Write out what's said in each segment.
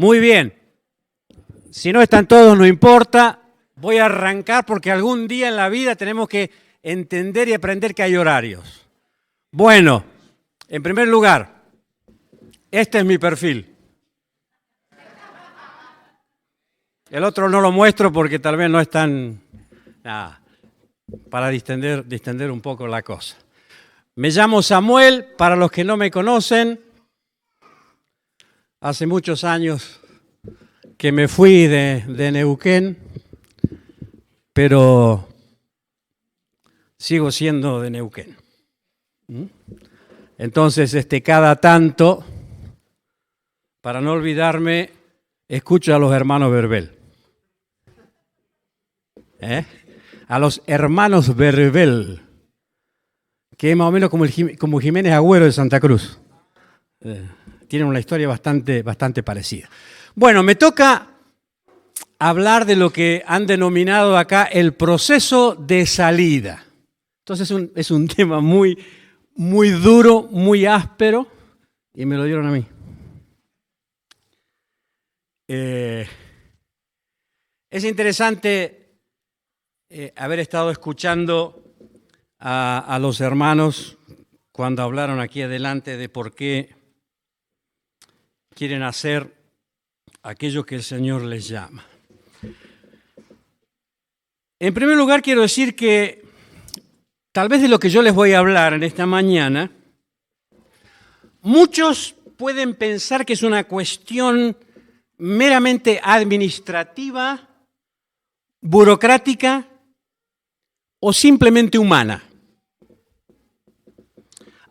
Muy bien. Si no están todos, no importa. Voy a arrancar porque algún día en la vida tenemos que entender y aprender que hay horarios. Bueno, en primer lugar, este es mi perfil. El otro no lo muestro porque tal vez no es tan... Nada, para distender un poco la cosa. Me llamo Samuel, para los que no me conocen. Hace muchos años que me fui de Neuquén, pero sigo siendo de Neuquén. Entonces, cada tanto, para no olvidarme, escucho a los hermanos Verbel. A los hermanos Verbel, que es más o menos como Jiménez Agüero de Santa Cruz. Tienen una historia bastante parecida. Bueno, me toca hablar de lo que han denominado acá el proceso de salida. Entonces es un tema muy duro, muy áspero, y me lo dieron a mí. Es interesante haber estado escuchando a los hermanos cuando hablaron aquí adelante de por qué quieren hacer aquello que el Señor les llama. En primer lugar, quiero decir que tal vez de lo que yo les voy a hablar en esta mañana, muchos pueden pensar que es una cuestión meramente administrativa, burocrática o simplemente humana.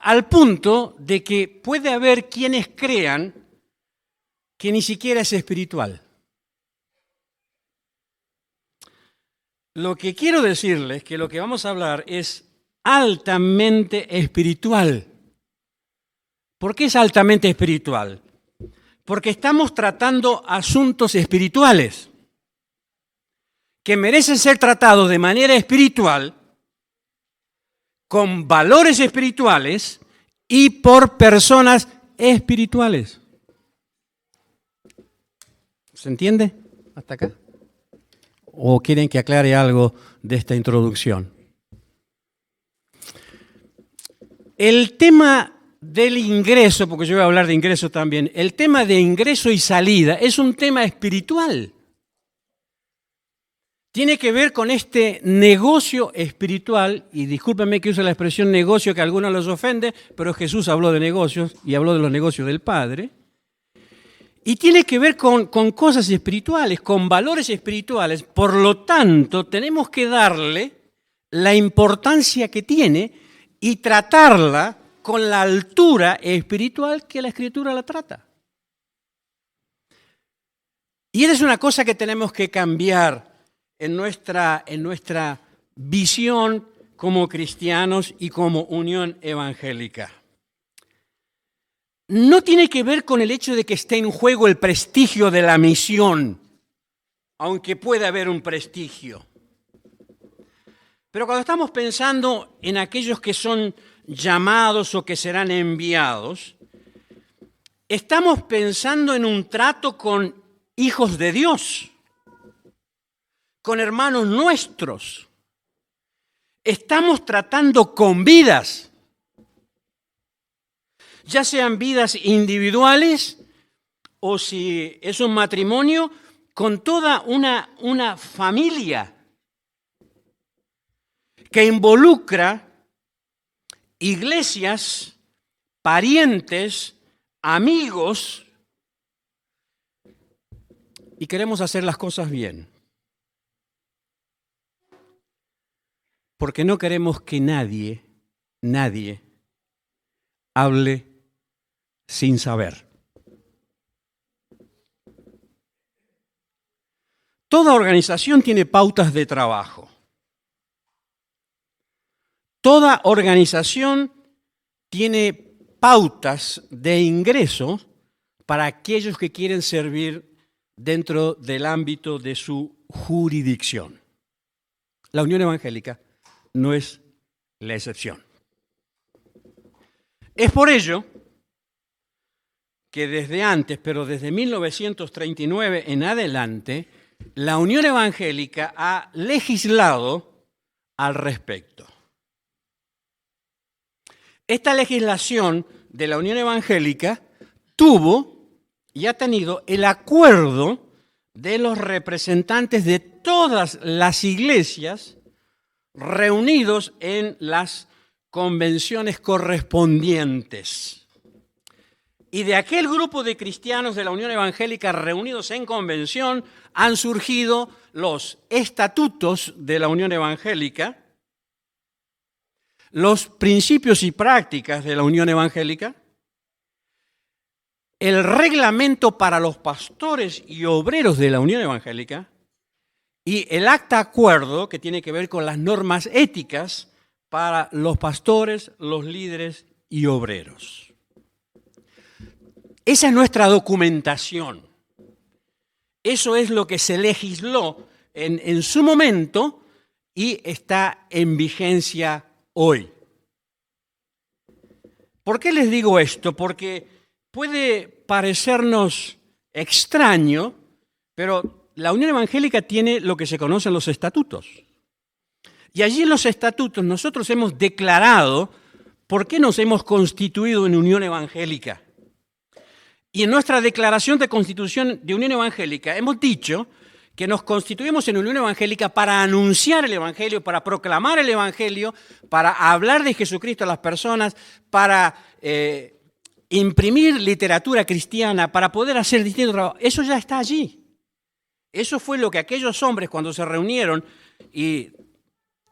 Al punto de que puede haber quienes crean que ni siquiera es espiritual. Lo que quiero decirles es que lo que vamos a hablar es altamente espiritual. ¿Por qué es altamente espiritual? Porque estamos tratando asuntos espirituales que merecen ser tratados de manera espiritual, con valores espirituales y por personas espirituales. ¿Se entiende hasta acá? ¿O quieren que aclare algo de esta introducción? El tema del ingreso, porque yo voy a hablar de ingreso también, el tema de ingreso y salida es un tema espiritual. Tiene que ver con este negocio espiritual, y discúlpenme que use la expresión negocio que a algunos les ofende, pero Jesús habló de negocios y habló de los negocios del Padre. Y tiene que ver con cosas espirituales, con valores espirituales. Por lo tanto, tenemos que darle la importancia que tiene y tratarla con la altura espiritual que la Escritura la trata. Y esa es una cosa que tenemos que cambiar en nuestra visión como cristianos y como unión evangélica. No tiene que ver con el hecho de que esté en juego el prestigio de la misión, aunque pueda haber un prestigio. Pero cuando estamos pensando en aquellos que son llamados o que serán enviados, estamos pensando en un trato con hijos de Dios, con hermanos nuestros. Estamos tratando con vidas, ya sean vidas individuales o si es un matrimonio, con toda una familia que involucra iglesias, parientes, amigos, y queremos hacer las cosas bien. Porque no queremos que nadie hable sin saber. Toda organización tiene pautas de trabajo. Toda organización tiene pautas de ingreso para aquellos que quieren servir dentro del ámbito de su jurisdicción. La Unión Evangélica no es la excepción. Es por ello que desde antes, pero desde 1939 en adelante, la Unión Evangélica ha legislado al respecto. Esta legislación de la Unión Evangélica tuvo y ha tenido el acuerdo de los representantes de todas las iglesias reunidos en las convenciones correspondientes. Y de aquel grupo de cristianos de la Unión Evangélica reunidos en convención han surgido los estatutos de la Unión Evangélica, los principios y prácticas de la Unión Evangélica, el reglamento para los pastores y obreros de la Unión Evangélica y el acta acuerdo que tiene que ver con las normas éticas para los pastores, los líderes y obreros. Esa es nuestra documentación. Eso es lo que se legisló en su momento y está en vigencia hoy. ¿Por qué les digo esto? Porque puede parecernos extraño, pero la Unión Evangélica tiene lo que se conocen los estatutos. Y allí en los estatutos nosotros hemos declarado por qué nos hemos constituido en Unión Evangélica. Y en nuestra declaración de constitución de Unión Evangélica hemos dicho que nos constituimos en Unión Evangélica para anunciar el Evangelio, para proclamar el Evangelio, para hablar de Jesucristo a las personas, para imprimir literatura cristiana, para poder hacer distintos trabajos. Eso ya está allí. Eso fue lo que aquellos hombres cuando se reunieron y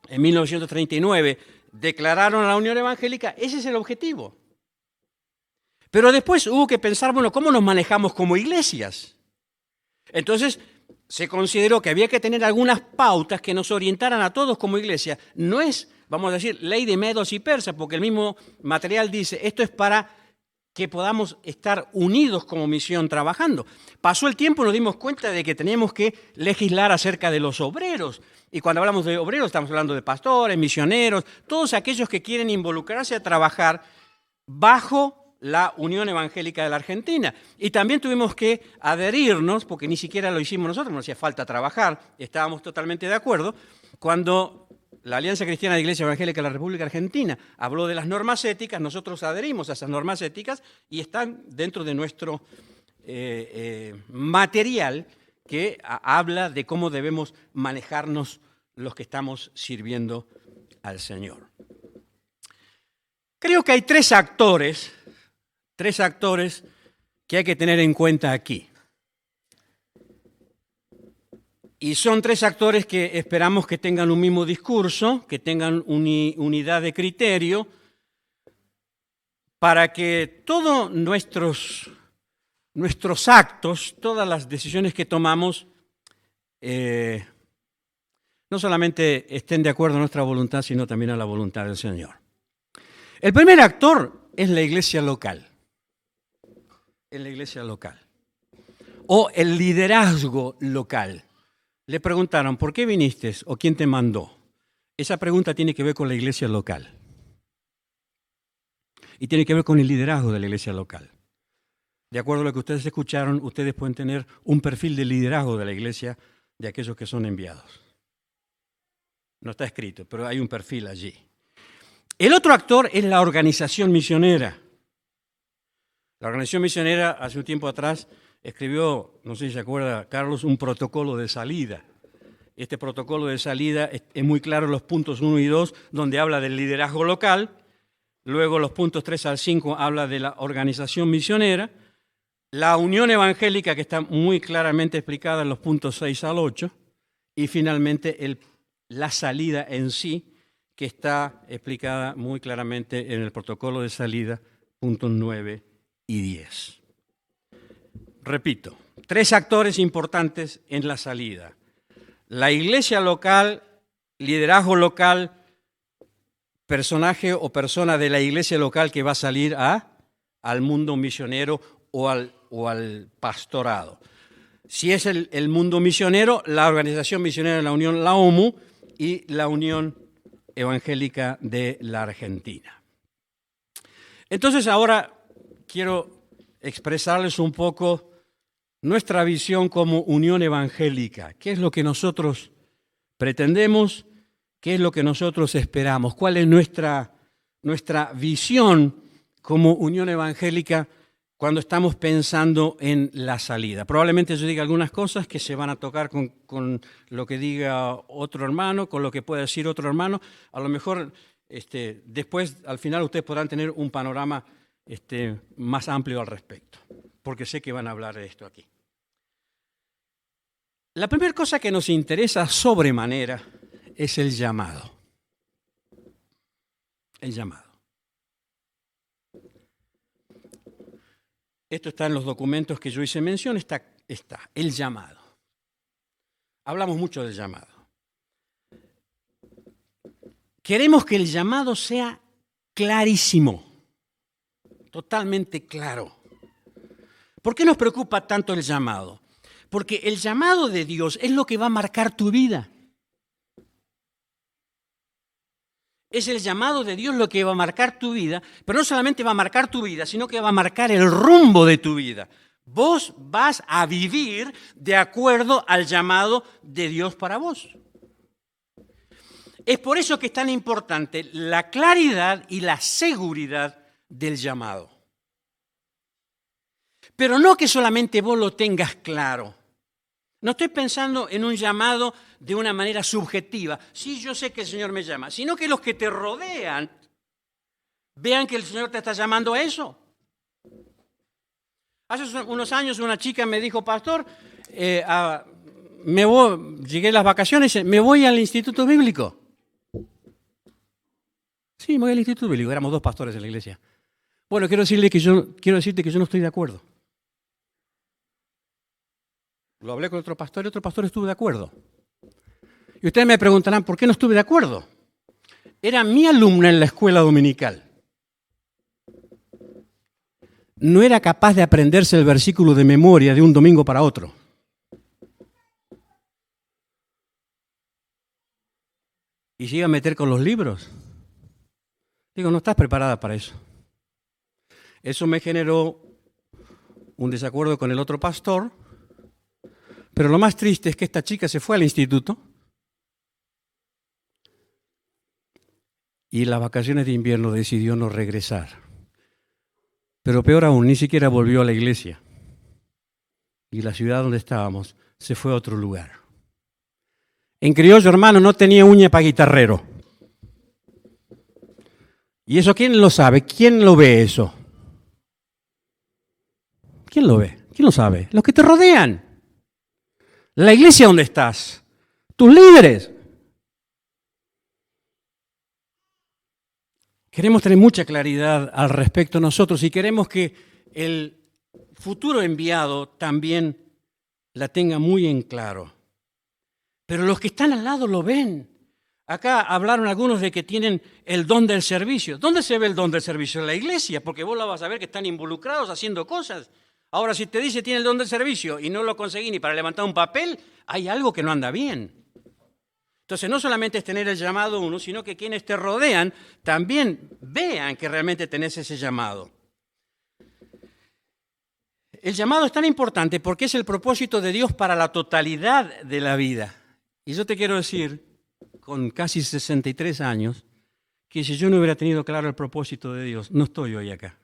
en 1939 declararon a la Unión Evangélica, ese es el objetivo. Pero después hubo que pensar, bueno, ¿cómo nos manejamos como iglesias? Entonces se consideró que había que tener algunas pautas que nos orientaran a todos como iglesia. No es, vamos a decir, ley de medos y persas, porque el mismo material dice, esto es para que podamos estar unidos como misión trabajando. Pasó el tiempo y nos dimos cuenta de que teníamos que legislar acerca de los obreros. Y cuando hablamos de obreros estamos hablando de pastores, misioneros, todos aquellos que quieren involucrarse a trabajar bajo la Unión Evangélica de la Argentina. Y también tuvimos que adherirnos, porque ni siquiera lo hicimos nosotros, no hacía falta trabajar, estábamos totalmente de acuerdo, cuando la Alianza Cristiana de Iglesia Evangélica de la República Argentina habló de las normas éticas, nosotros adherimos a esas normas éticas y están dentro de nuestro material que habla de cómo debemos manejarnos los que estamos sirviendo al Señor. Creo que hay tres actores que hay que tener en cuenta aquí. Y son tres actores que esperamos que tengan un mismo discurso, que tengan unidad de criterio, para que todos nuestros actos, todas las decisiones que tomamos, no solamente estén de acuerdo a nuestra voluntad, sino también a la voluntad del Señor. El primer actor es la iglesia local. En la iglesia local. O el liderazgo local. Le preguntaron, ¿por qué viniste? ¿O quién te mandó? Esa pregunta tiene que ver con la iglesia local. Y tiene que ver con el liderazgo de la iglesia local. De acuerdo a lo que ustedes escucharon, ustedes pueden tener un perfil de liderazgo de la iglesia de aquellos que son enviados. No está escrito, pero hay un perfil allí. El otro actor es la organización misionera. La organización misionera hace un tiempo atrás escribió, no sé si se acuerda, Carlos, un protocolo de salida. Este protocolo de salida es muy claro en los puntos 1 y 2, donde habla del liderazgo local. Luego los puntos 3 al 5 habla de la organización misionera. La unión evangélica, que está muy claramente explicada en los puntos 6 al 8. Y finalmente la salida en sí, que está explicada muy claramente en el protocolo de salida, puntos 9 y 10. Repito, tres actores importantes en la salida. La iglesia local, liderazgo local, personaje o persona de la iglesia local que va a salir al mundo misionero o al pastorado. Si es el mundo misionero, la organización misionera de la Unión, la OMU, y la Unión Evangélica de la Argentina. Entonces ahora quiero expresarles un poco nuestra visión como Unión Evangélica. ¿Qué es lo que nosotros pretendemos? ¿Qué es lo que nosotros esperamos? ¿Cuál es nuestra visión como Unión Evangélica cuando estamos pensando en la salida? Probablemente yo diga algunas cosas que se van a tocar con lo que diga otro hermano, con lo que pueda decir otro hermano. A lo mejor después, al final, ustedes podrán tener un panorama más amplio al respecto, porque sé que van a hablar de esto aquí. La primera cosa que nos interesa sobremanera es el llamado. El llamado. Esto está en los documentos que yo hice mención, está el llamado. Hablamos mucho del llamado. Queremos que el llamado sea clarísimo, totalmente claro. ¿Por qué nos preocupa tanto el llamado? Porque el llamado de Dios es lo que va a marcar tu vida. Es el llamado de Dios lo que va a marcar tu vida, pero no solamente va a marcar tu vida, sino que va a marcar el rumbo de tu vida. Vos vas a vivir de acuerdo al llamado de Dios para vos. Es por eso que es tan importante la claridad y la seguridad del llamado. Pero no que solamente vos lo tengas claro. No estoy pensando en un llamado de una manera subjetiva. Sí, yo sé que el Señor me llama, sino que los que te rodean vean que el Señor te está llamando a eso. Hace unos años una chica me dijo, pastor, llegué a las vacaciones, me voy al Instituto Bíblico. Sí, me voy al Instituto Bíblico, éramos 2 pastores en la iglesia. Bueno, quiero decirte que yo no estoy de acuerdo. Lo hablé con otro pastor y otro pastor estuvo de acuerdo. Y ustedes me preguntarán, ¿por qué no estuve de acuerdo? Era mi alumna en la escuela dominical. No era capaz de aprenderse el versículo de memoria de un domingo para otro. Y se iba a meter con los libros. Digo, no estás preparada para eso. Eso me generó un desacuerdo con el otro pastor. Pero lo más triste es que esta chica se fue al instituto y en las vacaciones de invierno decidió no regresar. Pero peor aún, ni siquiera volvió a la iglesia. Y la ciudad donde estábamos se fue a otro lugar. En criollo, hermano, no tenía uña para guitarrero. ¿Y eso quién lo sabe? ¿Quién lo ve eso? ¿Quién lo ve? ¿Quién lo sabe? Los que te rodean. La iglesia donde estás, tus líderes. Queremos tener mucha claridad al respecto nosotros y queremos que el futuro enviado también la tenga muy en claro. Pero los que están al lado lo ven. Acá hablaron algunos de que tienen el don del servicio. ¿Dónde se ve el don del servicio? En la iglesia, porque vos la vas a ver que están involucrados haciendo cosas. Ahora, si te dice tiene el don del servicio y no lo conseguí ni para levantar un papel, hay algo que no anda bien. Entonces, no solamente es tener el llamado uno, sino que quienes te rodean también vean que realmente tenés ese llamado. El llamado es tan importante porque es el propósito de Dios para la totalidad de la vida. Y yo te quiero decir, con casi 63 años, que si yo no hubiera tenido claro el propósito de Dios, no estoy hoy acá.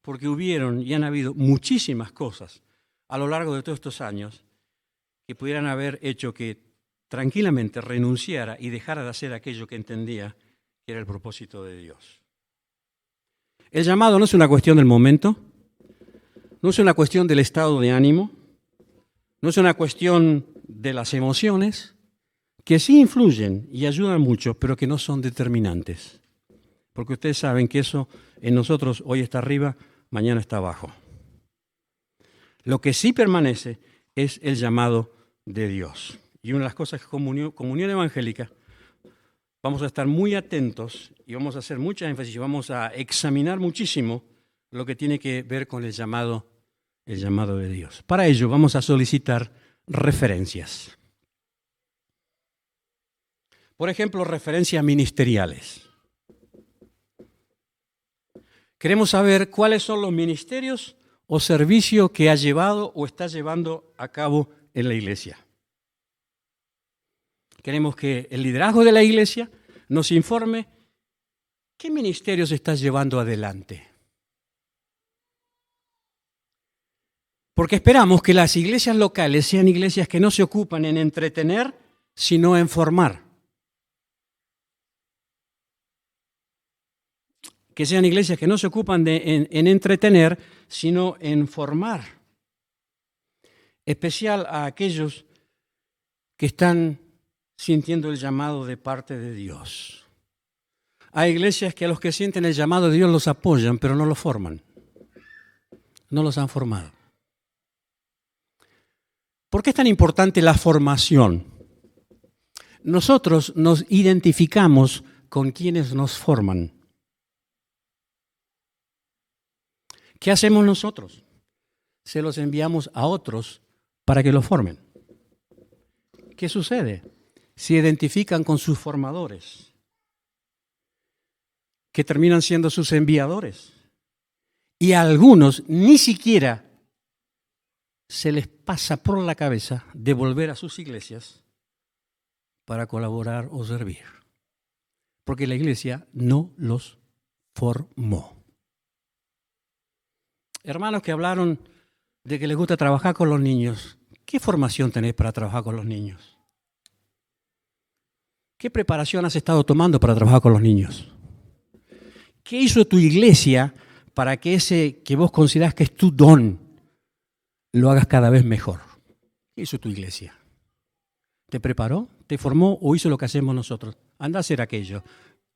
Porque hubieron y han habido muchísimas cosas a lo largo de todos estos años que pudieran haber hecho que tranquilamente renunciara y dejara de hacer aquello que entendía que era el propósito de Dios. El llamado no es una cuestión del momento, no es una cuestión del estado de ánimo, no es una cuestión de las emociones, que sí influyen y ayudan mucho, pero que no son determinantes. Porque ustedes saben que eso en nosotros hoy está arriba, mañana está abajo. Lo que sí permanece es el llamado de Dios. Y una de las cosas que como Unión Evangélica vamos a estar muy atentos y vamos a hacer mucha énfasis y vamos a examinar muchísimo lo que tiene que ver con el llamado de Dios. Para ello vamos a solicitar referencias. Por ejemplo, referencias ministeriales. Queremos saber cuáles son los ministerios o servicios que ha llevado o está llevando a cabo en la iglesia. Queremos que el liderazgo de la iglesia nos informe qué ministerios está llevando adelante. Porque esperamos que las iglesias locales sean iglesias que no se ocupan en entretener, sino en formar. Que sean iglesias que no se ocupan en entretener, sino en formar. Especial a aquellos que están sintiendo el llamado de parte de Dios. Hay iglesias que a los que sienten el llamado de Dios los apoyan, pero no los forman. No los han formado. ¿Por qué es tan importante la formación? Nosotros nos identificamos con quienes nos forman. ¿Qué hacemos nosotros? Se los enviamos a otros para que los formen. ¿Qué sucede? Se identifican con sus formadores, que terminan siendo sus enviadores. Y a algunos ni siquiera se les pasa por la cabeza de volver a sus iglesias para colaborar o servir, porque la iglesia no los formó. Hermanos que hablaron de que les gusta trabajar con los niños, ¿qué formación tenés para trabajar con los niños? ¿Qué preparación has estado tomando para trabajar con los niños? ¿Qué hizo tu iglesia para que ese que vos considerás que es tu don lo hagas cada vez mejor? ¿Qué hizo tu iglesia? ¿Te preparó? ¿Te formó o hizo lo que hacemos nosotros? Anda a hacer aquello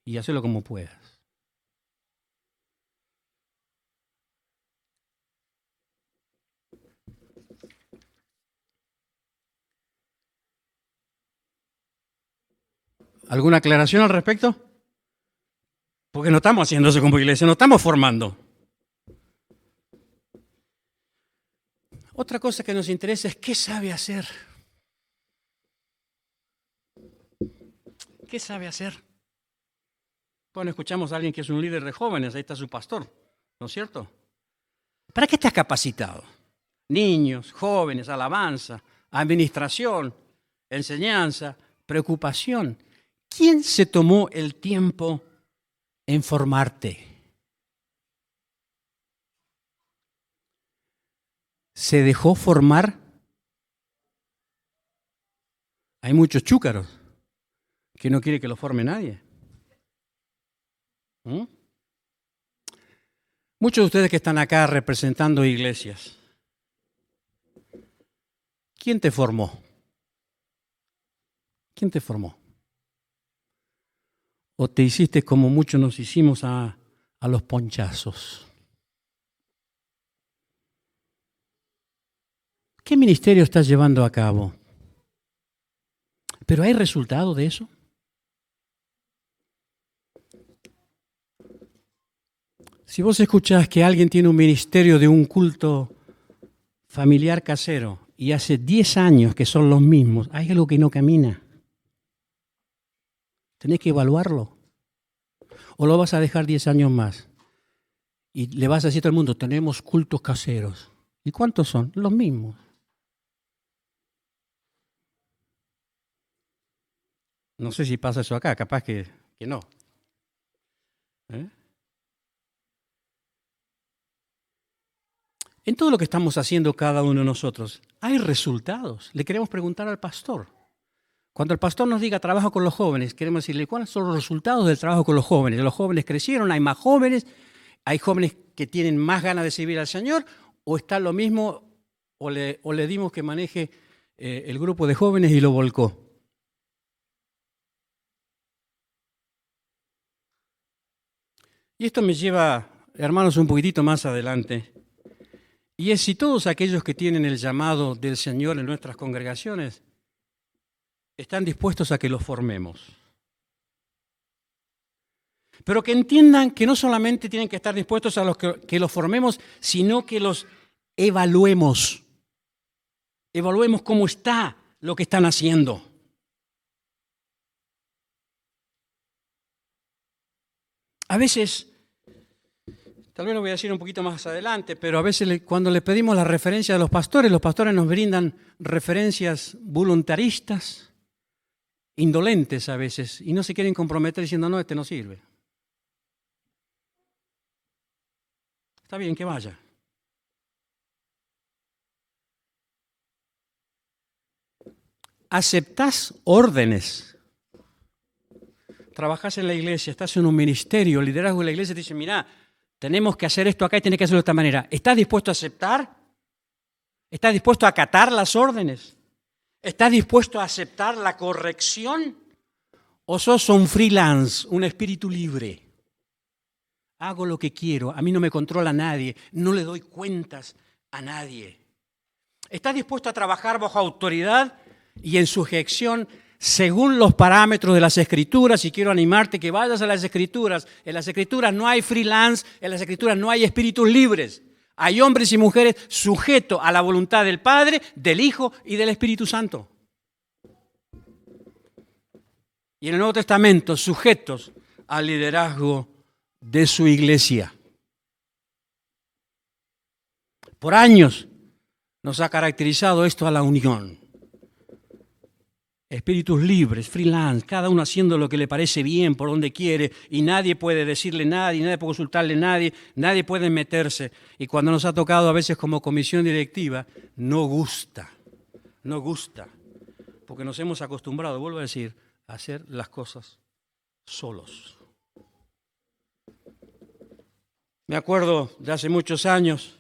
y hazlo como puedas. ¿Alguna aclaración al respecto? Porque no estamos haciendo eso como iglesia, no estamos formando. Otra cosa que nos interesa es qué sabe hacer. ¿Qué sabe hacer? Bueno, escuchamos a alguien que es un líder de jóvenes, ahí está su pastor, ¿no es cierto? ¿Para qué estás capacitado? Niños, jóvenes, alabanza, administración, enseñanza, preocupación. ¿Quién se tomó el tiempo en formarte? ¿Se dejó formar? Hay muchos chúcaros que no quiere que lo forme nadie. Muchos de ustedes que están acá representando iglesias, ¿quién te formó? ¿Quién te formó? ¿O te hiciste como muchos nos hicimos a los ponchazos? ¿Qué ministerio estás llevando a cabo? ¿Pero hay resultado de eso? Si vos escuchás que alguien tiene un ministerio de un culto familiar casero y hace 10 años que son los mismos, hay algo que no camina. Tenés que evaluarlo. ¿O lo vas a dejar 10 años más? Y le vas a decir a todo el mundo, tenemos cultos caseros. ¿Y cuántos son? Los mismos. No sé si pasa eso acá, capaz que no. En todo lo que estamos haciendo cada uno de nosotros, hay resultados. Le queremos preguntar al pastor. Cuando el pastor nos diga trabajo con los jóvenes, queremos decirle cuáles son los resultados del trabajo con los jóvenes. Los jóvenes crecieron, hay más jóvenes, hay jóvenes que tienen más ganas de servir al Señor, o está lo mismo, o le dimos que maneje el grupo de jóvenes y lo volcó. Y esto me lleva, hermanos, un poquitito más adelante. Y es si todos aquellos que tienen el llamado del Señor en nuestras congregaciones están dispuestos a que los formemos. Pero que entiendan que no solamente tienen que estar dispuestos a que los formemos, sino que los evaluemos. Evaluemos cómo está lo que están haciendo. A veces Tal vez lo voy a decir un poquito más adelante, pero a veces cuando le pedimos la referencia de los pastores nos brindan referencias voluntaristas, indolentes a veces, y no se quieren comprometer diciendo, no, este no sirve. Está bien que vaya. Aceptás órdenes. Trabajás en la iglesia, estás en un ministerio, el liderazgo de la iglesia te dice, mirá, tenemos que hacer esto acá y tenés que hacerlo de esta manera. ¿Estás dispuesto a aceptar? ¿Estás dispuesto a acatar las órdenes? ¿Estás dispuesto a aceptar la corrección? ¿O sos un freelance, un espíritu libre? Hago lo que quiero, a mí no me controla nadie, no le doy cuentas a nadie. ¿Estás dispuesto a trabajar bajo autoridad y en sujeción según los parámetros de las Escrituras? Y quiero animarte que vayas a las Escrituras. En las Escrituras no hay freelance, en las Escrituras no hay espíritus libres. Hay hombres y mujeres sujetos a la voluntad del Padre, del Hijo y del Espíritu Santo. Y en el Nuevo Testamento sujetos al liderazgo de su iglesia. Por años nos ha caracterizado esto a la unión. Espíritus libres, freelance, cada uno haciendo lo que le parece bien, por donde quiere, y nadie puede decirle nada, y nadie puede consultarle a nadie, nadie puede meterse. Y cuando nos ha tocado a veces como comisión directiva, no gusta, porque nos hemos acostumbrado, vuelvo a decir, a hacer las cosas solos. Me acuerdo de hace muchos años,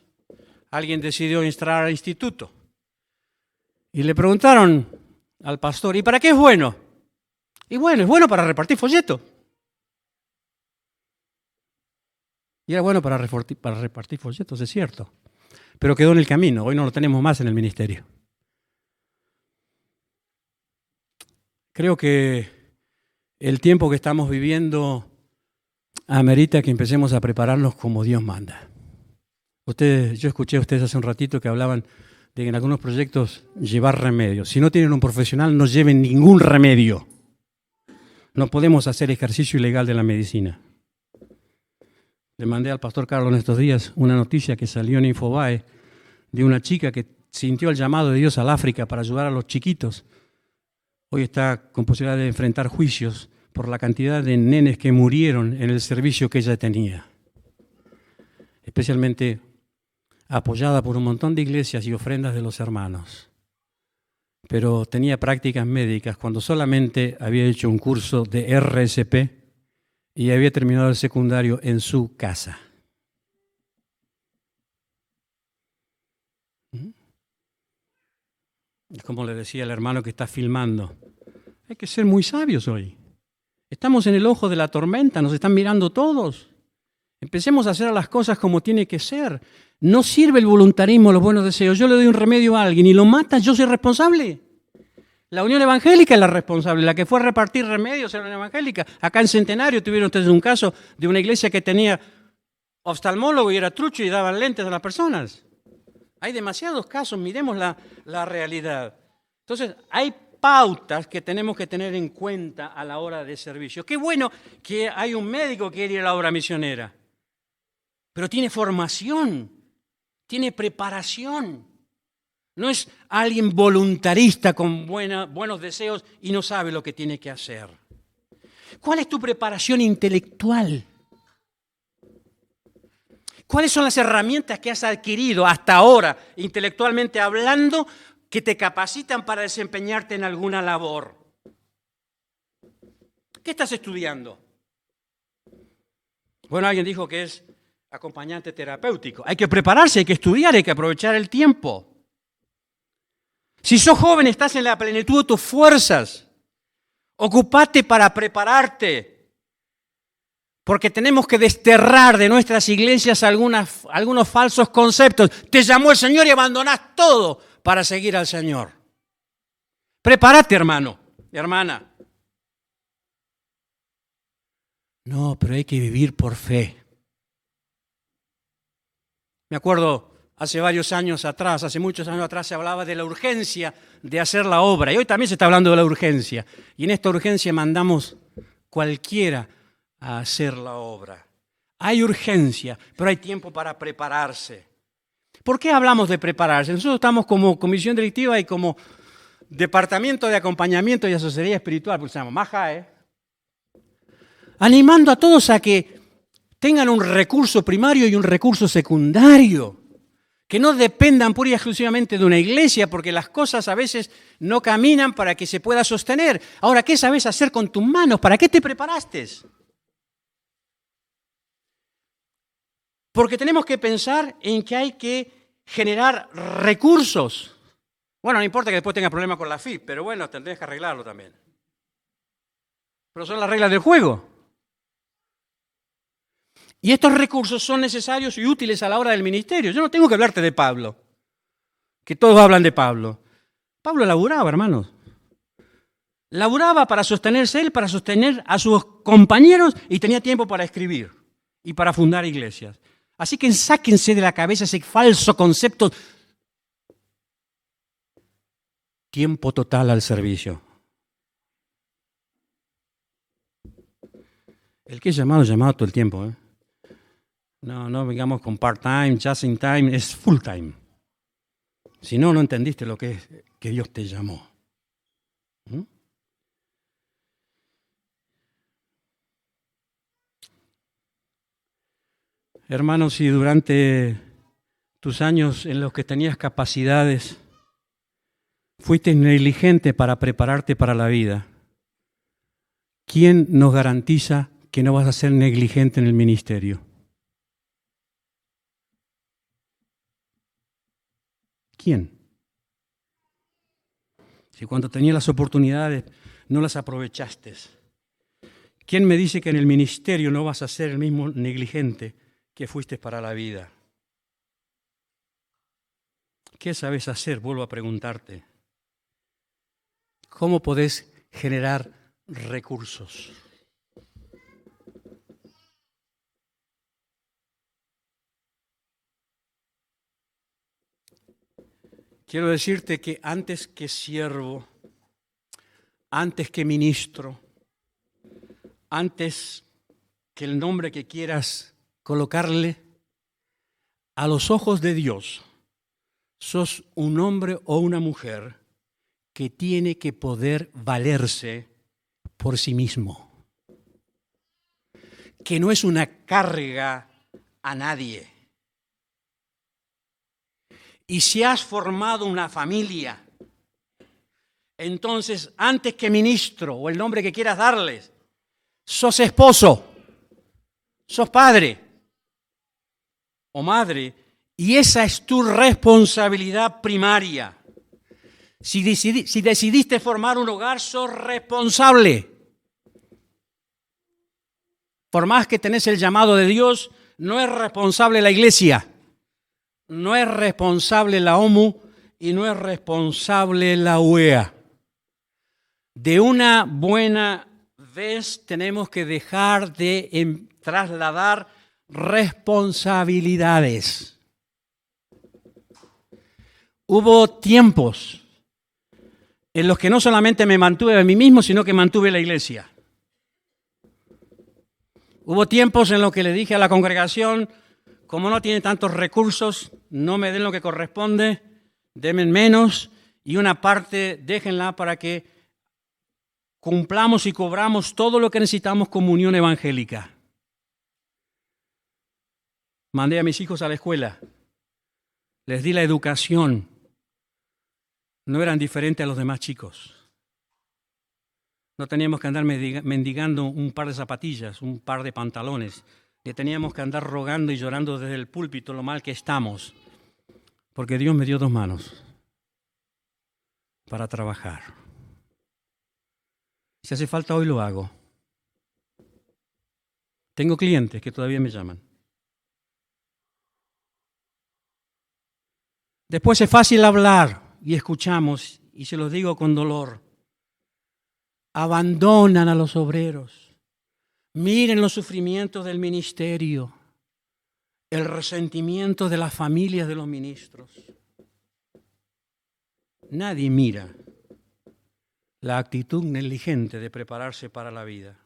alguien decidió entrar al instituto, y le preguntaron al pastor, ¿y para qué es bueno? Y bueno, es bueno para repartir folletos. Y era bueno para repartir folletos, es cierto. Pero quedó en el camino, hoy no lo tenemos más en el ministerio. Creo que el tiempo que estamos viviendo amerita que empecemos a prepararnos como Dios manda. Yo escuché a ustedes hace un ratito que hablaban de que en algunos proyectos llevar remedios. Si no tienen un profesional, no lleven ningún remedio. No podemos hacer ejercicio ilegal de la medicina. Le mandé al pastor Carlos en estos días una noticia que salió en Infobae de una chica que sintió el llamado de Dios al África para ayudar a los chiquitos. Hoy está con posibilidad de enfrentar juicios por la cantidad de nenes que murieron en el servicio que ella tenía. Especialmente apoyada por un montón de iglesias y ofrendas de los hermanos. Pero tenía prácticas médicas cuando solamente había hecho un curso de RSP y había terminado el secundario en su casa. Es como le decía el hermano que está filmando. Hay que ser muy sabios hoy. Estamos en el ojo de la tormenta, nos están mirando todos. Empecemos a hacer las cosas como tiene que ser. No sirve el voluntarismo, los buenos deseos. Yo le doy un remedio a alguien y lo mata, yo soy responsable. La Unión Evangélica es la responsable. La que fue a repartir remedios era la Unión Evangélica. Acá en Centenario tuvieron ustedes un caso de una iglesia que tenía oftalmólogo y era trucho y daban lentes a las personas. Hay demasiados casos, miremos la realidad. Entonces, hay pautas que tenemos que tener en cuenta a la hora de servicio. Qué bueno que hay un médico que quiere ir a la obra misionera, pero tiene formación, tiene preparación. No es alguien voluntarista con buenos deseos y no sabe lo que tiene que hacer. ¿Cuál es tu preparación intelectual? ¿Cuáles son las herramientas que has adquirido hasta ahora, intelectualmente hablando, que te capacitan para desempeñarte en alguna labor? ¿Qué estás estudiando? Bueno, alguien dijo que es acompañante terapéutico. Hay que prepararse, hay que estudiar, hay que aprovechar el tiempo. Si sos joven, estás en la plenitud de tus fuerzas. Ocupate para prepararte. Porque tenemos que desterrar de nuestras iglesias algunos falsos conceptos. Te llamó el Señor y abandonás todo para seguir al Señor. Prepárate, hermano, hermana. No, pero hay que vivir por fe. Me acuerdo hace muchos años atrás se hablaba de la urgencia de hacer la obra. Y hoy también se está hablando de la urgencia. Y en esta urgencia mandamos cualquiera a hacer la obra. Hay urgencia, pero hay tiempo para prepararse. ¿Por qué hablamos de prepararse? Nosotros estamos como comisión directiva y como departamento de acompañamiento y asesoría espiritual, pues se llama MAJAE, animando a todos a que tengan un recurso primario y un recurso secundario, que no dependan pura y exclusivamente de una iglesia, porque las cosas a veces no caminan para que se pueda sostener. Ahora, ¿qué sabes hacer con tus manos? ¿Para qué te preparaste? Porque tenemos que pensar en que hay que generar recursos. Bueno, no importa que después tengas problemas con la FIP, pero bueno, tendrías que arreglarlo también. Pero son las reglas del juego. Y estos recursos son necesarios y útiles a la hora del ministerio. Yo no tengo que hablarte de Pablo, que todos hablan de Pablo. Pablo laburaba, hermanos. Laburaba para sostenerse él, para sostener a sus compañeros y tenía tiempo para escribir y para fundar iglesias. Así que sáquense de la cabeza ese falso concepto. Tiempo total al servicio. El que es llamado todo el tiempo. No vengamos con part-time, just in time, es full-time. Si no, no entendiste lo que es que Dios te llamó. Hermanos, si durante tus años en los que tenías capacidades fuiste negligente para prepararte para la vida, ¿quién nos garantiza que no vas a ser negligente en el ministerio? ¿Quién? Si cuando tenías las oportunidades no las aprovechaste, ¿quién me dice que en el ministerio no vas a ser el mismo negligente que fuiste para la vida? ¿Qué sabes hacer? Vuelvo a preguntarte. ¿Cómo podés generar recursos? Quiero decirte que antes que siervo, antes que ministro, antes que el nombre que quieras colocarle, a los ojos de Dios, sos un hombre o una mujer que tiene que poder valerse por sí mismo, que no es una carga a nadie. Y si has formado una familia, entonces antes que ministro o el nombre que quieras darles, sos esposo, sos padre o madre, y esa es tu responsabilidad primaria. Si decidiste formar un hogar, sos responsable. Por más que tenés el llamado de Dios, no es responsable la iglesia, no es responsable la OMU y no es responsable la UEA. De una buena vez tenemos que dejar de trasladar responsabilidades. Hubo tiempos en los que no solamente me mantuve a mí mismo, sino que mantuve la iglesia. Hubo tiempos en los que le dije a la congregación, como no tiene tantos recursos, no me den lo que corresponde, denme menos y una parte déjenla para que cumplamos y cobramos todo lo que necesitamos como unión evangélica. Mandé a mis hijos a la escuela, les di la educación, no eran diferentes a los demás chicos. No teníamos que andar mendigando un par de zapatillas, un par de pantalones. Le teníamos que andar rogando y llorando desde el púlpito lo mal que estamos. Porque Dios me dio 2 manos para trabajar. Si hace falta hoy lo hago. Tengo clientes que todavía me llaman. Después es fácil hablar y escuchamos, y se los digo con dolor. Abandonan a los obreros. Miren los sufrimientos del ministerio, el resentimiento de las familias de los ministros. Nadie mira la actitud negligente de prepararse para la vida.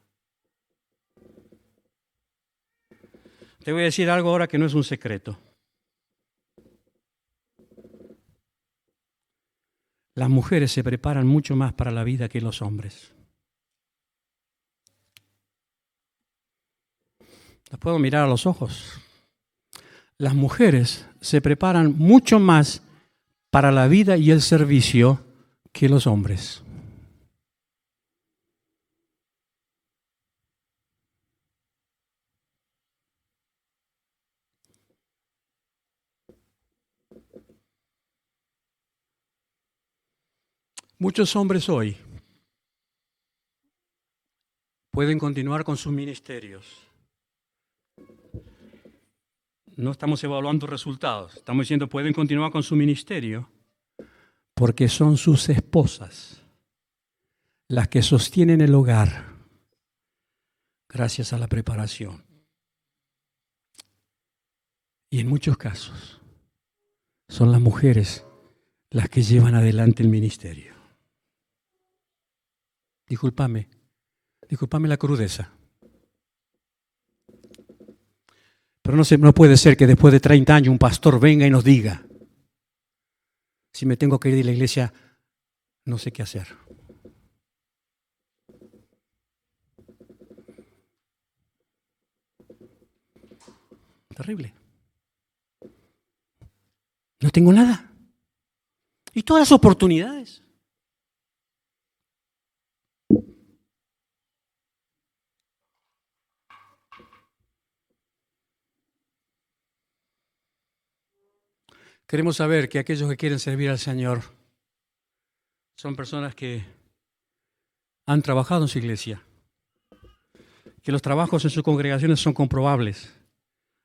Te voy a decir algo ahora que no es un secreto. Las mujeres se preparan mucho más para la vida que los hombres. Las puedo mirar a los ojos. Las mujeres se preparan mucho más para la vida y el servicio que los hombres. Muchos hombres hoy pueden continuar con sus ministerios. No estamos evaluando resultados, estamos diciendo pueden continuar con su ministerio porque son sus esposas las que sostienen el hogar gracias a la preparación. Y en muchos casos son las mujeres las que llevan adelante el ministerio. Discúlpame la crudeza. Pero no puede ser que después de 30 años un pastor venga y nos diga, si me tengo que ir de la iglesia, no sé qué hacer. Terrible. No tengo nada. Y todas las oportunidades. Queremos saber que aquellos que quieren servir al Señor son personas que han trabajado en su iglesia, que los trabajos en sus congregaciones son comprobables.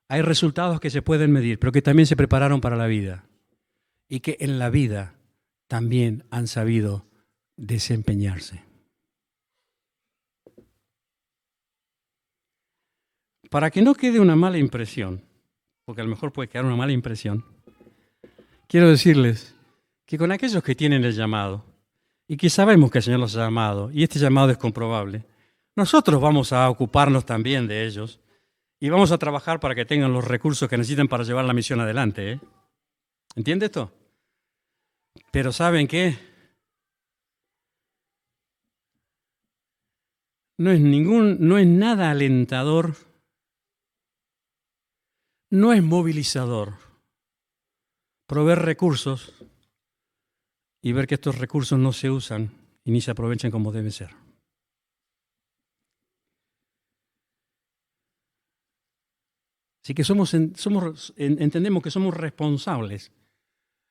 Hay resultados que se pueden medir, pero que también se prepararon para la vida y que en la vida también han sabido desempeñarse. Para que no quede una mala impresión, porque a lo mejor puede quedar una mala impresión, quiero decirles que con aquellos que tienen el llamado y que sabemos que el Señor los ha llamado y este llamado es comprobable, nosotros vamos a ocuparnos también de ellos y vamos a trabajar para que tengan los recursos que necesitan para llevar la misión adelante. ¿Entiende esto? Pero ¿saben qué? No es nada alentador, no es movilizador proveer recursos y ver que estos recursos no se usan y ni se aprovechan como deben ser. Así que entendemos que somos responsables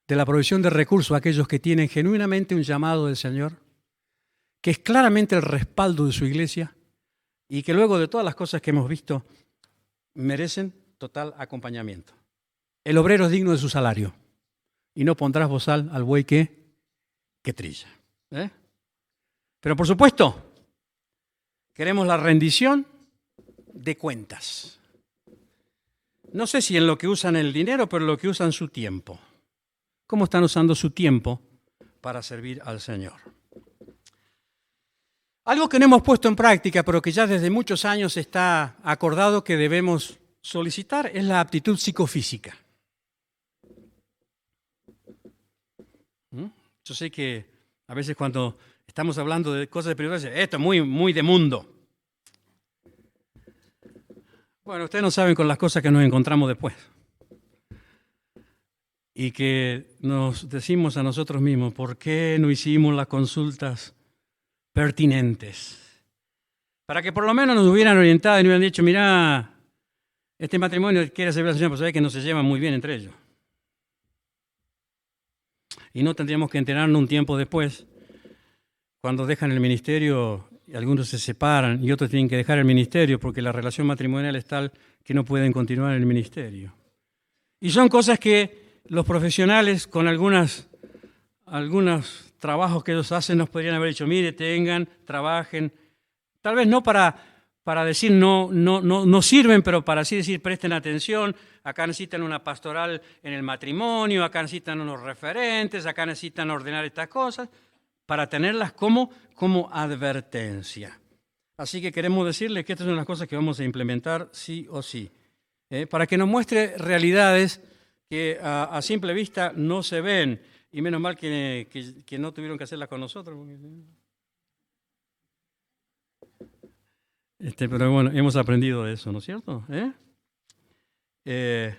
de la provisión de recursos a aquellos que tienen genuinamente un llamado del Señor, que es claramente el respaldo de su iglesia y que luego de todas las cosas que hemos visto merecen total acompañamiento. El obrero es digno de su salario y no pondrás bozal al buey que trilla. Pero por supuesto, queremos la rendición de cuentas. No sé si en lo que usan el dinero, pero en lo que usan su tiempo. ¿Cómo están usando su tiempo para servir al Señor? Algo que no hemos puesto en práctica, pero que ya desde muchos años está acordado que debemos solicitar, es la aptitud psicofísica. Yo sé que a veces cuando estamos hablando de cosas espirituales, esto es muy de mundo. Bueno, ustedes no saben con las cosas que nos encontramos después. Y que nos decimos a nosotros mismos, ¿por qué no hicimos las consultas pertinentes? Para que por lo menos nos hubieran orientado y nos hubieran dicho, mirá, este matrimonio quiere servir al Señor, pero sabe que no se llevan muy bien entre ellos. Y no tendríamos que enterarnos un tiempo después, cuando dejan el ministerio, y algunos se separan y otros tienen que dejar el ministerio porque la relación matrimonial es tal que no pueden continuar en el ministerio. Y son cosas que los profesionales con algunos trabajos que ellos hacen nos podrían haber dicho, mire, trabajen, tal vez no para decir no sirven, pero para así decir presten atención, acá necesitan una pastoral en el matrimonio, acá necesitan unos referentes, acá necesitan ordenar estas cosas, para tenerlas como advertencia. Así que queremos decirles que estas son las cosas que vamos a implementar sí o sí. para que nos muestre realidades que a simple vista no se ven. Y menos mal que no tuvieron que hacerlas con nosotros. Pero bueno, hemos aprendido de eso, ¿no es cierto? Ustedes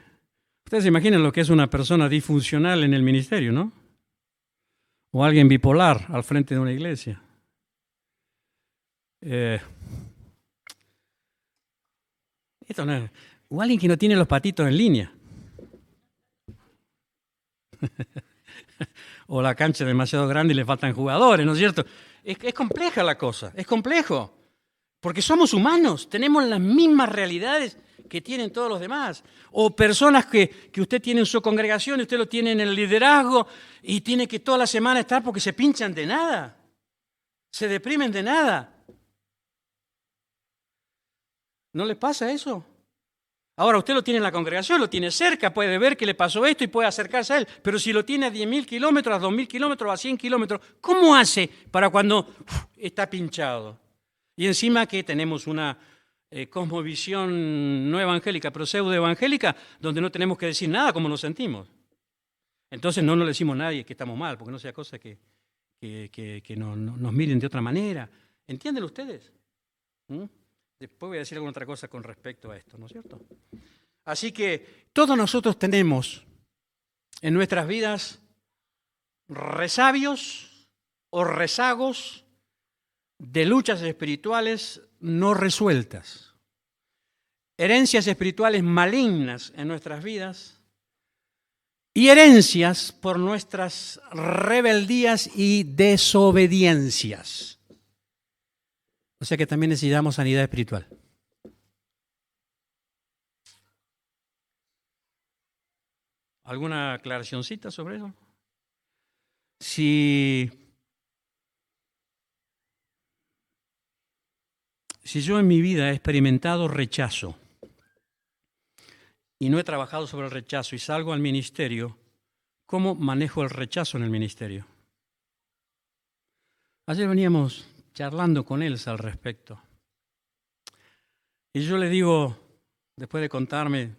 se imaginan lo que es una persona disfuncional en el ministerio, ¿no? O alguien bipolar al frente de una iglesia. Esto no es, o alguien que no tiene los patitos en línea. O la cancha es demasiado grande y le faltan jugadores, ¿no es cierto? Es compleja la cosa, es complejo. Porque somos humanos, tenemos las mismas realidades que tienen todos los demás. O personas que usted tiene en su congregación y usted lo tiene en el liderazgo y tiene que toda la semana estar porque se pinchan de nada, se deprimen de nada. ¿No le pasa eso? Ahora usted lo tiene en la congregación, lo tiene cerca, puede ver que le pasó esto y puede acercarse a él, pero si lo tiene a 10.000 kilómetros, a 2.000 kilómetros, a 100 kilómetros, ¿cómo hace para cuando está pinchado? Y encima que tenemos una cosmovisión no evangélica, pero pseudo-evangélica, donde no tenemos que decir nada como nos sentimos. Entonces no nos decimos a nadie que estamos mal, porque no sea cosa que nos miren de otra manera. ¿Entienden ustedes? Después voy a decir alguna otra cosa con respecto a esto, ¿no es cierto? Así que todos nosotros tenemos en nuestras vidas resabios o rezagos de luchas espirituales no resueltas, herencias espirituales malignas en nuestras vidas y herencias por nuestras rebeldías y desobediencias. O sea que también necesitamos sanidad espiritual. ¿Alguna aclaracioncita sobre eso? Si yo en mi vida he experimentado rechazo y no he trabajado sobre el rechazo y salgo al ministerio, ¿cómo manejo el rechazo en el ministerio? Ayer veníamos charlando con Elsa al respecto. Y yo le digo, después de contarme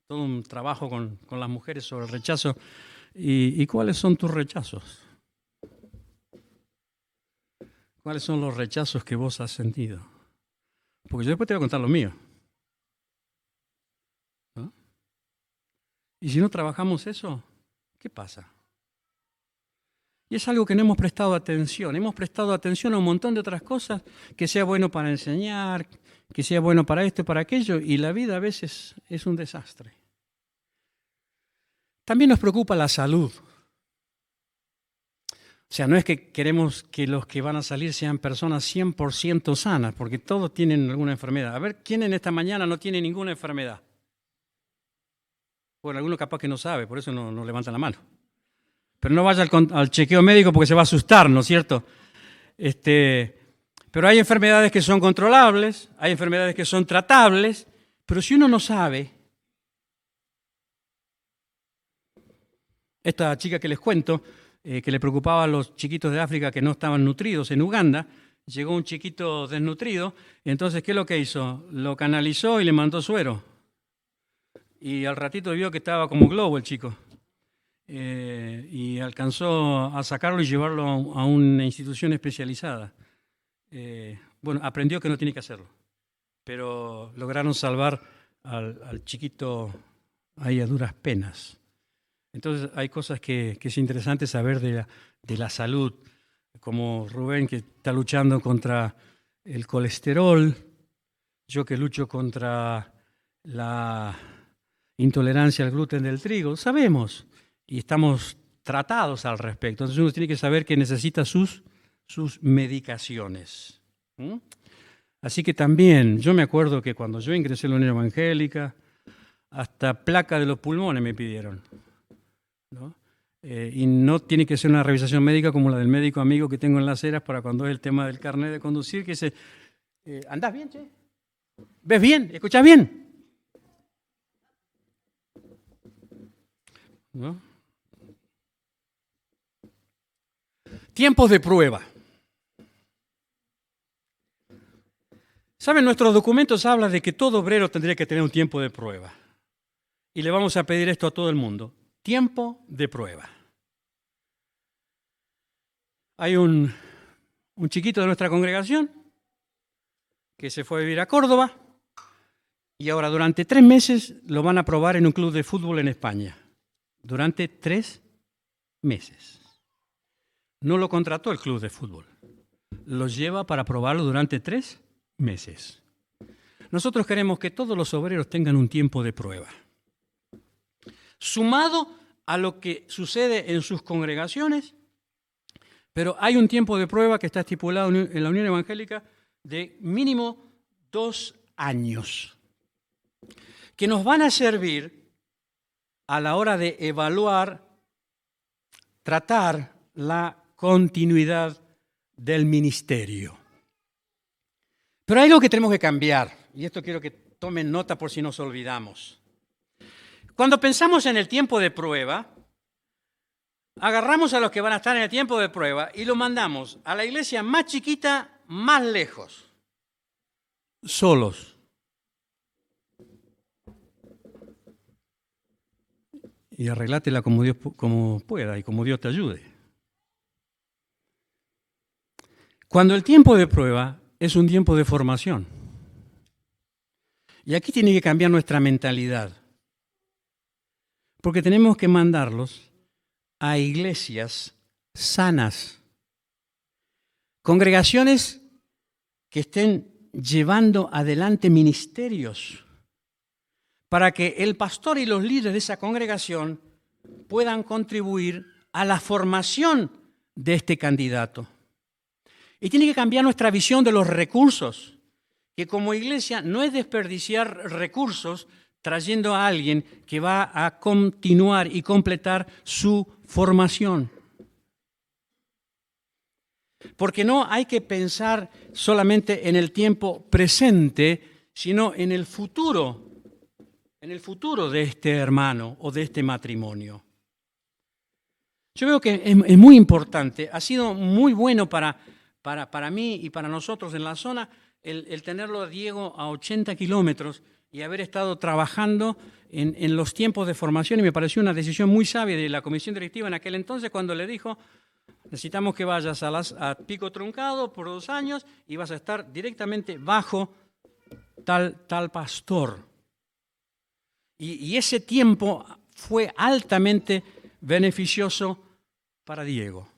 todo un trabajo con las mujeres sobre el rechazo, ¿y cuáles son tus rechazos? ¿Cuáles son los rechazos que vos has sentido? Porque yo después te voy a contar lo mío. ¿No? Y si no trabajamos eso, ¿qué pasa? Y es algo que no hemos prestado atención. Hemos prestado atención a un montón de otras cosas, que sea bueno para enseñar, que sea bueno para esto, para aquello, y la vida a veces es un desastre. También nos preocupa la salud. O sea, no es que queremos que los que van a salir sean personas 100% sanas, porque todos tienen alguna enfermedad. A ver, ¿quién en esta mañana no tiene ninguna enfermedad? Bueno, alguno capaz que no sabe, por eso no levanta la mano. Pero no vaya al chequeo médico porque se va a asustar, ¿no es cierto? Pero hay enfermedades que son controlables, hay enfermedades que son tratables, pero si uno no sabe, esta chica que les cuento, que le preocupaba a los chiquitos de África que no estaban nutridos en Uganda, llegó un chiquito desnutrido, y entonces, ¿qué es lo que hizo? Lo canalizó y le mandó suero. Y al ratito vio que estaba como globo el chico. Y alcanzó a sacarlo y llevarlo a una institución especializada. Bueno, aprendió que no tiene que hacerlo, pero lograron salvar al chiquito ahí a duras penas. Entonces hay cosas que es interesante saber de la salud, como Rubén que está luchando contra el colesterol, yo que lucho contra la intolerancia al gluten del trigo, sabemos. Y estamos tratados al respecto. Entonces uno tiene que saber que necesita sus medicaciones. Así que también, yo me acuerdo que cuando yo ingresé a la Unión Evangélica, hasta placa de los pulmones me pidieron, ¿no? Y no tiene que ser una revisación médica como la del médico amigo que tengo en Las Heras para cuando es el tema del carnet de conducir, que dice, ¿andás bien, che? ¿Ves bien? ¿Escuchás bien? ¿No? Tiempos de prueba. ¿Saben? Nuestros documentos hablan de que todo obrero tendría que tener un tiempo de prueba. y le vamos a pedir esto a todo el mundo. Tiempo de prueba. Hay un chiquito de nuestra congregación que se fue a vivir a Córdoba y ahora durante 3 meses lo van a probar en un club de fútbol en España. Durante 3 meses. No lo contrató el club de fútbol. Lo lleva para probarlo durante 3 meses. Nosotros queremos que todos los obreros tengan un tiempo de prueba. Sumado a lo que sucede en sus congregaciones, pero hay un tiempo de prueba que está estipulado en la Unión Evangélica de mínimo 2 años, que nos van a servir a la hora de evaluar, tratar la continuidad del ministerio. Pero hay algo que tenemos que cambiar, y esto quiero que tomen nota por si nos olvidamos. Cuando pensamos en el tiempo de prueba, agarramos a los que van a estar en el tiempo de prueba y lo mandamos a la iglesia más chiquita, más lejos, solos. Y arreglátela como pueda y como Dios te ayude. Cuando el tiempo de prueba es un tiempo de formación. Y aquí tiene que cambiar nuestra mentalidad. Porque tenemos que mandarlos a iglesias sanas. Congregaciones que estén llevando adelante ministerios para que el pastor y los líderes de esa congregación puedan contribuir a la formación de este candidato. Y tiene que cambiar nuestra visión de los recursos, que como iglesia no es desperdiciar recursos trayendo a alguien que va a continuar y completar su formación. Porque no hay que pensar solamente en el tiempo presente, sino en el futuro de este hermano o de este matrimonio. Yo veo que es muy importante, ha sido muy bueno para mí y para nosotros en la zona el tenerlo a Diego a 80 kilómetros y haber estado trabajando en los tiempos de formación, y me pareció una decisión muy sabia de la comisión directiva en aquel entonces cuando le dijo: necesitamos que vayas a Pico Truncado por 2 años y vas a estar directamente bajo tal pastor. Y ese tiempo fue altamente beneficioso para Diego.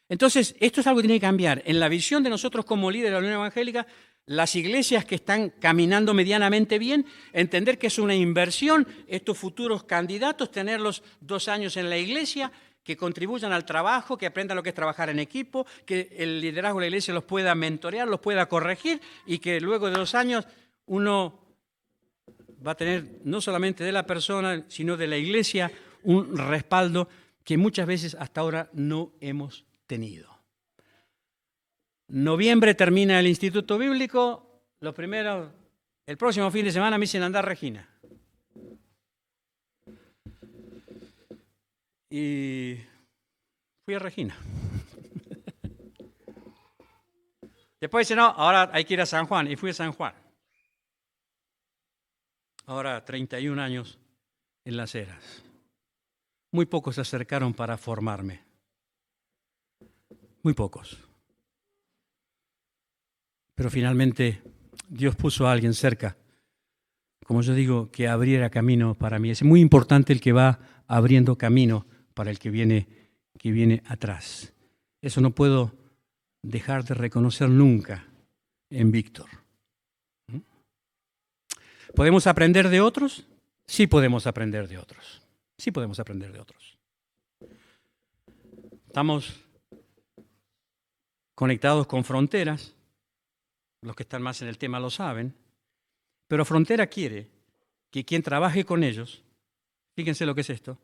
Entonces, esto es algo que tiene que cambiar. En la visión de nosotros como líderes de la Unión Evangélica, las iglesias que están caminando medianamente bien, entender que es una inversión estos futuros candidatos, tenerlos 2 años en la iglesia, que contribuyan al trabajo, que aprendan lo que es trabajar en equipo, que el liderazgo de la iglesia los pueda mentorear, los pueda corregir, y que luego de 2 años uno va a tener no solamente de la persona, sino de la iglesia un respaldo que muchas veces hasta ahora no hemos tenido. Noviembre termina el Instituto Bíblico, el próximo fin de semana me dicen andar Regina. Y fui a Regina. Después dice, no, ahora hay que ir a San Juan, y fui a San Juan. Ahora 31 años en Las Heras. Muy pocos se acercaron para formarme. Muy pocos. Pero finalmente Dios puso a alguien cerca, como yo digo, que abriera camino para mí. Es muy importante el que va abriendo camino para el que viene atrás. Eso no puedo dejar de reconocer nunca en Víctor. ¿Podemos aprender de otros? Sí podemos aprender de otros. Sí podemos aprender de otros. Estamos conectados con Fronteras. Los que están más en el tema lo saben. Pero Frontera quiere que quien trabaje con ellos, fíjense lo que es esto,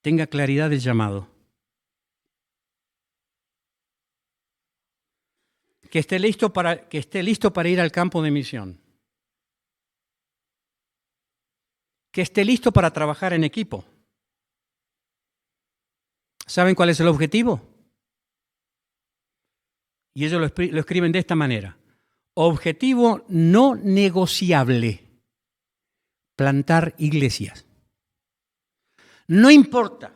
tenga claridad del llamado. Que esté listo para ir al campo de misión. Que esté listo para trabajar en equipo. ¿Saben cuál es el objetivo? Y ellos lo escriben de esta manera. Objetivo no negociable. plantar iglesias. No importa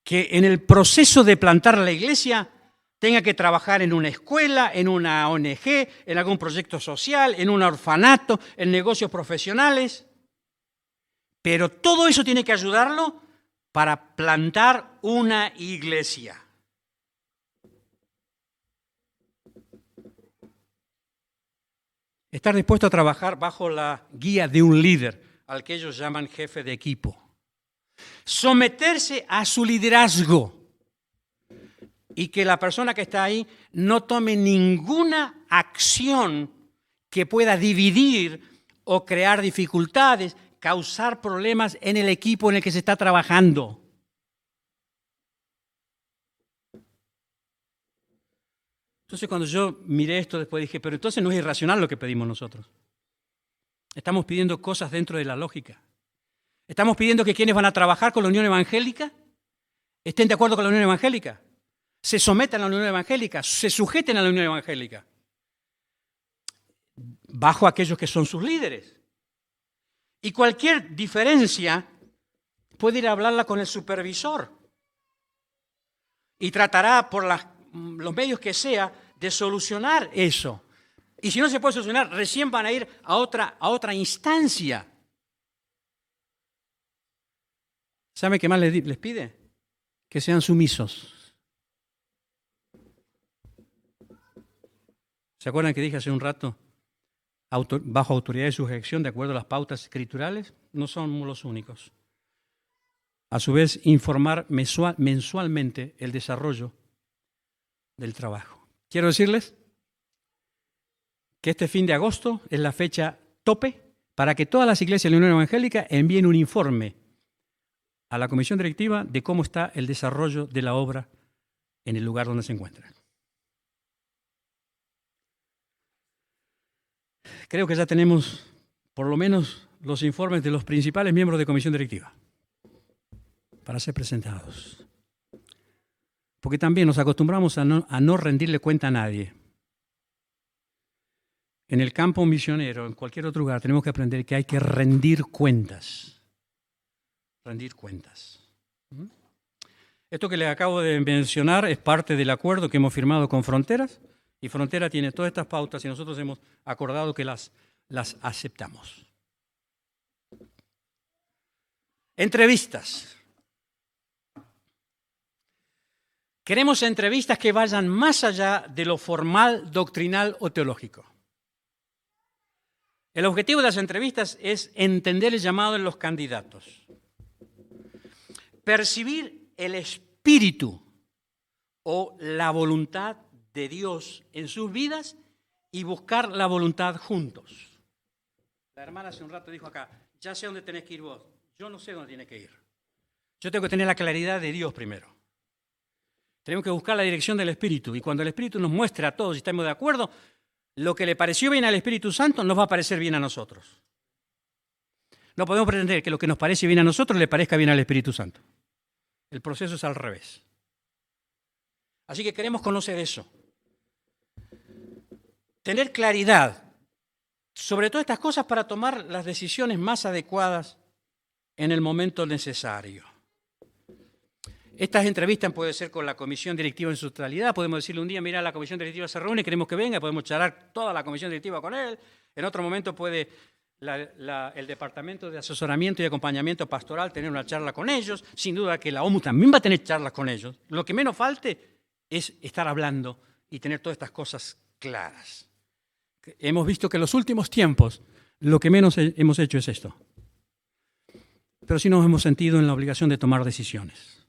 que en el proceso de plantar la iglesia tenga que trabajar en una escuela, en una ONG, en algún proyecto social, en un orfanato, en negocios profesionales, pero todo eso tiene que ayudarlo para plantar una iglesia. Estar dispuesto a trabajar bajo la guía de un líder, al que ellos llaman jefe de equipo. Someterse a su liderazgo y que la persona que está ahí no tome ninguna acción que pueda dividir o crear dificultades, causar problemas en el equipo en el que se está trabajando. Entonces, cuando yo miré esto, después dije, pero entonces no es irracional lo que pedimos nosotros. Estamos pidiendo cosas dentro de la lógica. Estamos pidiendo que quienes van a trabajar con la Unión Evangélica estén de acuerdo con la Unión Evangélica, se sometan a la Unión Evangélica, se sujeten a la Unión Evangélica, bajo aquellos que son sus líderes. Y cualquier diferencia puede ir a hablarla con el supervisor y tratará por los medios que sea de solucionar eso. Y si no se puede solucionar, recién van a ir a otra instancia. ¿Sabe qué más les pide? Que sean sumisos. ¿Se acuerdan que dije hace un rato? Bajo autoridad y sujeción, de acuerdo a las pautas escriturales, no son los únicos. A su vez, informar mensualmente el desarrollo del trabajo. Quiero decirles que este fin de agosto es la fecha tope para que todas las iglesias de la Unión Evangélica envíen un informe a la comisión directiva de cómo está el desarrollo de la obra en el lugar donde se encuentran. Creo que ya tenemos por lo menos los informes de los principales miembros de comisión directiva para ser presentados. Porque también nos acostumbramos a no rendirle cuenta a nadie. En el campo misionero, en cualquier otro lugar, tenemos que aprender que hay que rendir cuentas. Rendir cuentas. Esto que les acabo de mencionar es parte del acuerdo que hemos firmado con Fronteras, y Frontera tiene todas estas pautas y nosotros hemos acordado que las aceptamos. Entrevistas. Queremos entrevistas que vayan más allá de lo formal, doctrinal o teológico. El objetivo de las entrevistas es entender el llamado en los candidatos, percibir el espíritu o la voluntad de Dios en sus vidas y buscar la voluntad juntos. La hermana hace un rato dijo acá, ya sé dónde tenés que ir vos. Yo no sé dónde tiene que ir. Yo tengo que tener la claridad de Dios primero. Tenemos que buscar la dirección del Espíritu y cuando el Espíritu nos muestre a todos y estemos de acuerdo, lo que le pareció bien al Espíritu Santo nos va a parecer bien a nosotros. No podemos pretender que lo que nos parece bien a nosotros le parezca bien al Espíritu Santo. El proceso es al revés. Así que queremos conocer eso. Tener claridad sobre todas estas cosas para tomar las decisiones más adecuadas en el momento necesario. Estas entrevistas pueden ser con la comisión directiva en su totalidad. Podemos decirle un día, mira, la comisión directiva se reúne, queremos que venga, podemos charlar toda la comisión directiva con él. En otro momento puede el departamento de asesoramiento y acompañamiento pastoral tener una charla con ellos. Sin duda que la OMU también va a tener charlas con ellos. Lo que menos falte es estar hablando y tener todas estas cosas claras. Hemos visto que en los últimos tiempos lo que menos hemos hecho es esto. Pero sí nos hemos sentido en la obligación de tomar decisiones.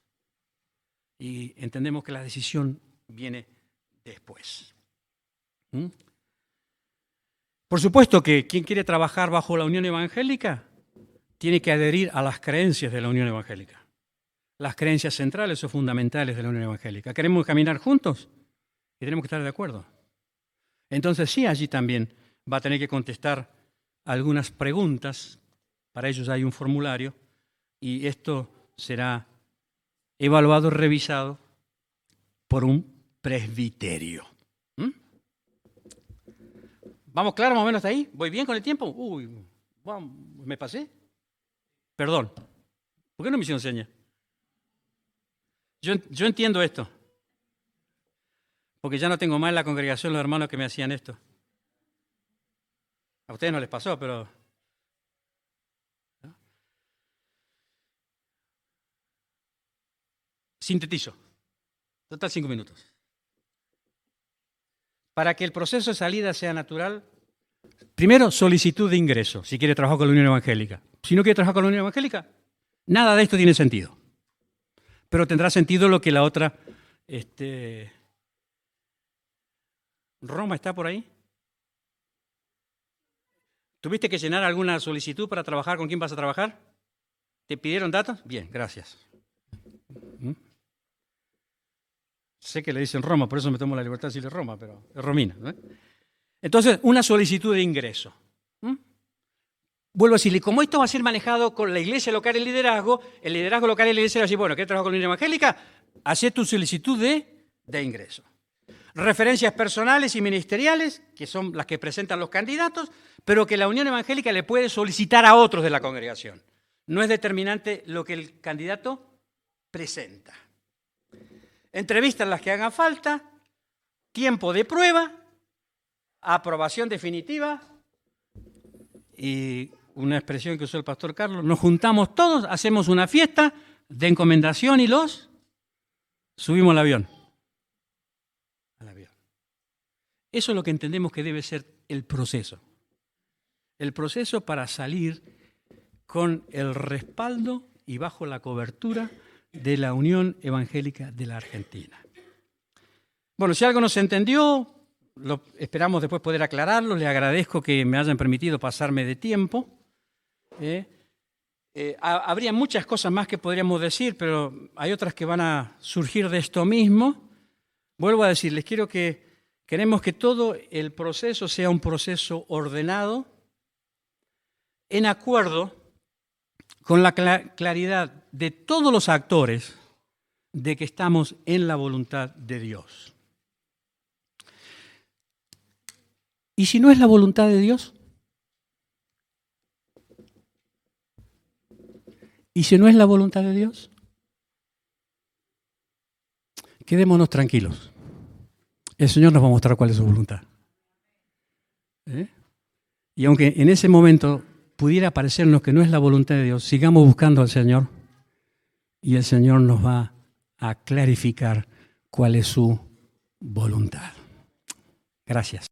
Y entendemos que la decisión viene después. Por supuesto que quien quiere trabajar bajo la Unión Evangélica tiene que adherir a las creencias de la Unión Evangélica, las creencias centrales o fundamentales de la Unión Evangélica. ¿Queremos caminar juntos? Y tenemos que estar de acuerdo. Entonces sí, allí también va a tener que contestar algunas preguntas. Para ellos hay un formulario y esto será evaluado y revisado por un presbiterio. ¿Vamos claro más o menos hasta ahí? ¿Voy bien con el tiempo? Uy, ¿Me pasé? Perdón. ¿Por qué no me hicieron señas? Yo entiendo esto. Porque ya no tengo más en la congregación los hermanos que me hacían esto. A ustedes no les pasó, pero... ¿no? Sintetizo. Total 5 minutos. Para que el proceso de salida sea natural, primero, solicitud de ingreso, si quiere trabajar con la Unión Evangélica. Si no quiere trabajar con la Unión Evangélica, nada de esto tiene sentido. Pero tendrá sentido lo que la otra... ¿Roma está por ahí? ¿Tuviste que llenar alguna solicitud para trabajar? ¿Con quién vas a trabajar? ¿Te pidieron datos? Bien, gracias. Sé que le dicen Roma, por eso me tomo la libertad de decirle Roma, pero es Romina, ¿no? Entonces, una solicitud de ingreso. Vuelvo a decirle, como esto va a ser manejado con la iglesia local y el liderazgo local y la iglesia va a decir, bueno, ¿quieres trabajar con la Unión Evangélica? Haz tu solicitud de ingreso. Referencias personales y ministeriales, que son las que presentan los candidatos, pero que la Unión Evangélica le puede solicitar a otros de la congregación. No es determinante lo que el candidato presenta. Entrevistas las que hagan falta, tiempo de prueba, aprobación definitiva y una expresión que usó el pastor Carlos, nos juntamos todos, hacemos una fiesta de encomendación y los subimos al avión. Eso es lo que entendemos que debe ser el proceso. El proceso para salir con el respaldo y bajo la cobertura de la Unión Evangélica de la Argentina. Bueno, si algo no se entendió, esperamos después poder aclararlo. Les agradezco que me hayan permitido pasarme de tiempo. Habría muchas cosas más que podríamos decir, pero hay otras que van a surgir de esto mismo. Vuelvo a decirles, queremos que todo el proceso sea un proceso ordenado, en acuerdo con la claridad de todos los actores de que estamos en la voluntad de Dios. ¿Y si no es la voluntad de Dios? ¿Y si no es la voluntad de Dios? Quedémonos tranquilos. El Señor nos va a mostrar cuál es su voluntad. Y aunque en ese momento pudiera parecernos que no es la voluntad de Dios, sigamos buscando al Señor y el Señor nos va a clarificar cuál es su voluntad. Gracias.